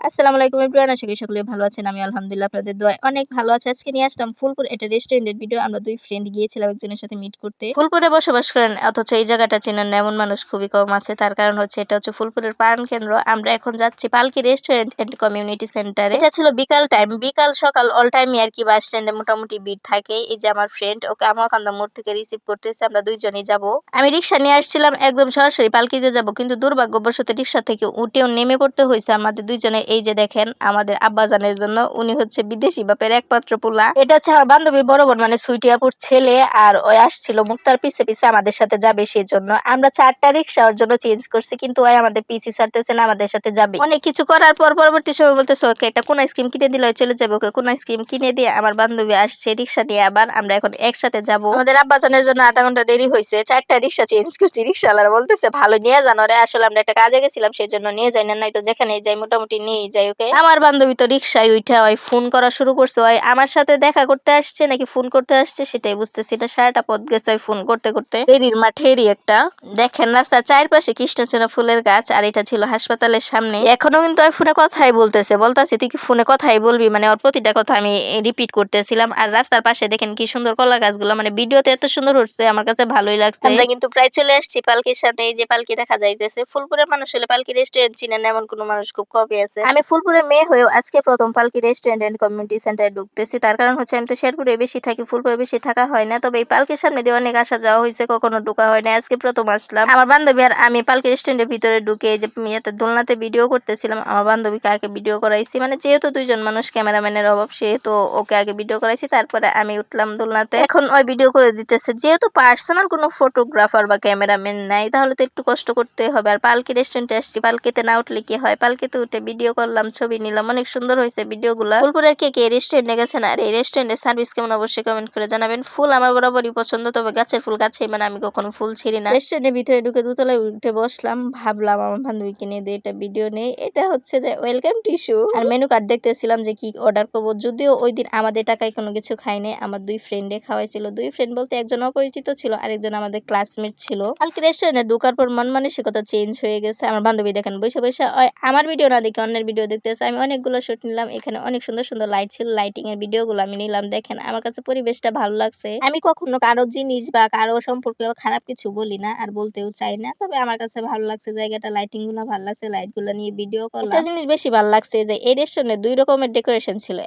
আসসালামু আলাইকুম এভরিওয়ান, আশা করি সকলে ভালো আছেন। আমি আলহামদুলিল্লাহ আপনাদের দোয়ায় অনেক ভালো আছি। আজকে নিয়ে আসলাম ফুলপুর একটা রেস্টুরেন্টের ভিডিও। আমরা দুই ফ্রেন্ড গিয়েছিলাম একজনের সাথে মিট করতে। ফুলপুরে বসবাস করেন অথচ এই জায়গাটা চেনেন না এমন মানুষ খুবই কম আছে। তার কারণ হচ্ছে এটা হচ্ছে ফুলপুরের প্রাণকেন্দ্র। আমরা এখন যাচ্ছি পালকি রেস্টুরেন্ট এন্ড কমিউনিটি সেন্টারে। এটা ছিল বিকাল টাইম, বিকাল সকাল অল টাইমই আর কি বাস স্ট্যান্ডে মোটামুটি ভিড় থাকে। এই যে আমার ফ্রেন্ড, ওকে আমাকান্দা মোড় থেকে রিসিভ করতেছে, আমরা দুইজনই যাব। আমি রিক্সা নিয়ে আসছিলাম একদম সরাসরি পালকিতে যাব, কিন্তু দুর্ভাগ্যবশত রিক্সা থেকে উঠেও নেমে পড়তে হয়েছে আমাদের দুইজনে। এই যে দেখেন আমাদের আব্বাজানের জন্য, উনি হচ্ছে বিদেশি বাপের একমাত্র পোলা। এটা হচ্ছে আমার বান্ধবীর বড় বোন মানে সুইটিয়াপুর ছেলে, আর ওই আসছিল মুক্তার পিছে পিছে আমাদের সাথে যাবে, সেই জন্য আমরা 4টা রিক্সা ওর জন্য চেঞ্জ করছি, কিন্তু ওই আমাদের পিছি ছাড়তেছে না, আমাদের সাথে যাবে। অনেক কিছু করার পর পরবর্তী সময় বলতেছে ওকে একটা কোন আইসক্রিম কিনে দিলে চলে যাবে। ওকে কোন আইসক্রিম কিনে দিয়ে আমার বান্ধবী আসছে রিক্সা নিয়ে, আবার আমরা এখন একসাথে যাব। আমাদের আব্বাজানের জন্য আধা ঘন্টা দেরি হয়েছে, 4টা রিক্সা চেঞ্জ করছি। রিক্সাওয়ালারা বলতেছে ভালো নিয়ে যান ওরে, আসলে আমরা একটা কাজে গেছিলাম সেই জন্য নিয়ে যাই না, নাই তো যেখানে যাই মোটামুটি নিয়ে যাই ওকে। আমার বান্ধবী তো রিক্সায় উঠা ওই ফোন করা শুরু করছে, ওই আমার সাথে দেখা করতে আসছে নাকি ফোন করতে আসছে সেটাই বুঝতেছি না। সারাটা পথ গেছে ওই ফোন করতে করতে। এরির মাঠেরই একটা দেখেন রাস্তার চারপাশে কৃষ্ণচূড়া ফুলের গাছ, আর এটা ছিল হাসপাতালের সামনে। এখনো কিন্তু ওই ফোনে কথাই বলতেছে তুই কি ফোনে কথাই বলবি, মানে ওর প্রতিটা কথা আমি রিপিট করতেছিলাম। আর রাস্তার পাশে দেখেন কি সুন্দর কলা গাছগুলো, মানে ভিডিওতে এত সুন্দর হচ্ছে, আমার কাছে ভালোই লাগছে। আমরা কিন্তু প্রায় চলে আসছি পালকির সামনে। এই যে পালকি দেখা যাইতেছে। ফুলপুরের মানুষ হলে পালকি রেস্টুরেন্ট চিনেন এমন কোনো মানুষ খুব কমই আছে। আমি ফুলপুরের মেয়ে হয়েও আজকে প্রথম পালকি রেস্টুরেন্ট এন্ড কমিউনিটি সেন্টারে ঢুকতেছি। তার কারণ হচ্ছে আমি তো শেরপুরে বেশি থাকি, ফুলপুরে বেশি থাকা হয় না। তবে এই পালকির সামনে দিয়ে অনেক আসা যাওয়া হয়েছে, কখনো ঢোকা হয় না, আজকে প্রথম আসলাম। আমার বান্ধবী আর আমি পালকি রেস্টুরেন্টের ভিতরে ঢুকে এই যে মেয়েতে দোলনাতে ভিডিও করতেছিলাম। আমার বান্ধবীকে আগে ভিডিও করাইছি, মানে যেহেতু দুইজন মানুষ ক্যামেরাম্যানের অভাব, সেহেতু ওকে আগে ভিডিও করাইছি, তারপরে আমি উঠলাম দোলনাতে। এখন ওই ভিডিও করে দিতেছে। যেহেতু পার্সোনাল কোনো ফটোগ্রাফার বা ক্যামেরাম্যান নাই, তাহলে তো একটু কষ্ট করতে হবে। আর পালকি রেস্টুরেন্টে আসছি, পালকিতে না উঠলে কি হয়, পালকিতে উঠে ভিডিও করলাম, ছবি নিলাম, অনেক সুন্দর হয়েছে ভিডিওগুলো। ফুলপুরের কে কে রেস্টুরেন্টে গেছেন আর এই রেস্টুরেন্টের সার্ভিস কেমন অবশ্যই কমেন্ট করে জানাবেন। ফুল আমার বরাবরই পছন্দ, তবে গাছের ফুল গাছেই, মানে আমি কখনো ফুল ছিঁড়ি না। রেস্টুরেন্টের ভিতরে ঢুকে দোতলায় উঠে বসলাম, ভাবলাম আমার বান্ধবীকে নিয়ে দিয়ে এটা ভিডিও নেই। এটা হচ্ছে যে ওয়েলকাম টিস্যু আর মেনু কার্ড দেখতেছিলাম যে কি অর্ডার করবো। যদিও ওই দিন আমাদের টাকায় কোনো কিছু খাইনি, আমার দুই ফ্রেন্ডে খাওয়াইছিল। দুই ফ্রেন্ড বলতে একজন অপরিচিত ছিল, আরেকজন আমাদের ক্লাসমেট ছিল। কালকে রেস্টুরেন্টে ঢোকার পর মন মানসিকতা চেঞ্জ হয়ে গেছে। আমার বান্ধবী দেখেন বসে বসে আমার ভিডিও না দেখে অন্যের ভিডিও দেখতেছে। আমি অনেকগুলো শুট নিলাম, এখানে অনেক সুন্দর সুন্দর লাইট ছিল, লাইটিং এর ভিডিওগুলো আমি নিলাম। দেখেন আমার কাছে পরিবেশটা ভালো লাগছে। আমি কখনো কারো জিনিস বা কারো সম্পর্কে খারাপ কিছু বলি না, আর বলতেও চাই না, তবে আমার কাছে ভালো লাগছে জায়গাটা, লাইটিং গুলো ভালো লাগছে, লাইট গুলো নিয়ে ভিডিও করলাম। একটা জিনিস বেশি ভালো লাগছে যে এই রেস্টুরেন্টে দুই রকমের ডেকোরেশন ছিল।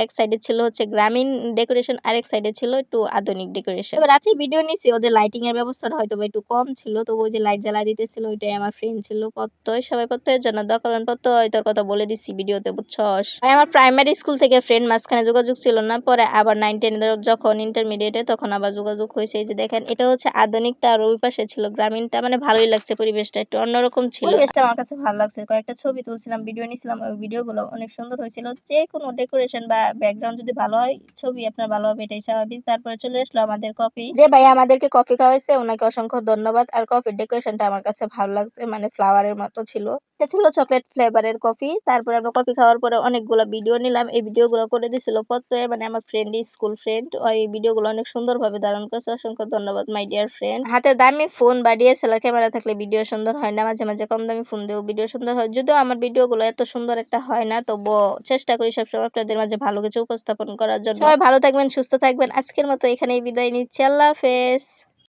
এক সাইডে ছিল হচ্ছে গ্রামীণ ডেকোরেশন, আরেক সাইডে ছিল একটু আধুনিক ডেকোরেশন। তবে রাত্রে ভিডিও নিছি, ওদের লাইটিং এর ব্যবস্থাটা হয়তো একটু কম ছিল, তো ওই যে লাইট জ্বালা দিতেছিল ওইটাই আমার ফ্রেন্ড ছিল প্রত্যয়। সবাই প্রত্যয়ের জন্য দোয়া করবেন। প্রত্যয় তোর কথা বলে দিচ্ছি ভিডিওতে, বুঝছস। আমার প্রাইমারি স্কুল থেকে ফ্রেন্ড, মাঝখানে যোগাযোগ ছিল না, পরে আবার 9-10 যখন ইন্টারমিডিয়েটে তখন আবার যোগাযোগ হয়েছে। এই যে দেখেন এটা হচ্ছে আধুনিকটা, আর ওই পাশে ছিল গ্রামীণটা, মানে ভালোই লাগছে, পরিবেশটা একটু অন্যরকম ছিল। পরিবেশটা আমার কাছে ভালো লাগছে। কয়েকটা ছবি তুলছিলাম, ভিডিও নিছিলাম, ওই ভিডিওগুলো অনেক সুন্দর হয়েছিল। যে কোনো ডেকোরেশন বা ব্যাকগ্রাউন্ড যদি ভালো হয়, ছবি আপনার ভালো হবে, এটাই স্বাভাবিক। তারপরে চলে আসলো আমাদের কফি। যে ভাই আমাদেরকে কফি খাওয়াইছে ওনাকে অসংখ্য ধন্যবাদ। আর কফির ডেকোরেশনটা আমার কাছে ভালো লাগছে, মানে ফ্লাওয়ারের মতো ছিল। এটা ছিল চকলেট ফ্লেভারের কফি। তারপরে আমরা কফি খাওয়ার পরে অনেকগুলো ভিডিও নিলাম। এই ভিডিওগুলো করে দিছিল প্রত্যয়, মানে আমার ফ্রেন্ড, স্কুল ফ্রেন্ড। ওই ভিডিওগুলো অনেক সুন্দরভাবে ধারণ করছে, অসংখ্য ধন্যবাদ মাই ডিয়ার ফ্রেন্ড। হাতে দামি ফোন বা ডিএসএলআর ক্যামেরা থাকলে ভিডিও সুন্দর হয় না, মাঝে মাঝে কম দামি ফোন দিয়েও ভিডিও সুন্দর হয়। যদিও আমার ভিডিওগুলো এত সুন্দর একটা হয় না, তবুও চেষ্টা করি সবসময় আপনাদের মাঝে ভালো কিছু উপস্থাপন করার জন্য। সবাই ভালো থাকবেন, সুস্থ থাকবেন। আজকের মতো এখানেই বিদায় নিচ্ছি, আল্লাহ হাফেজ।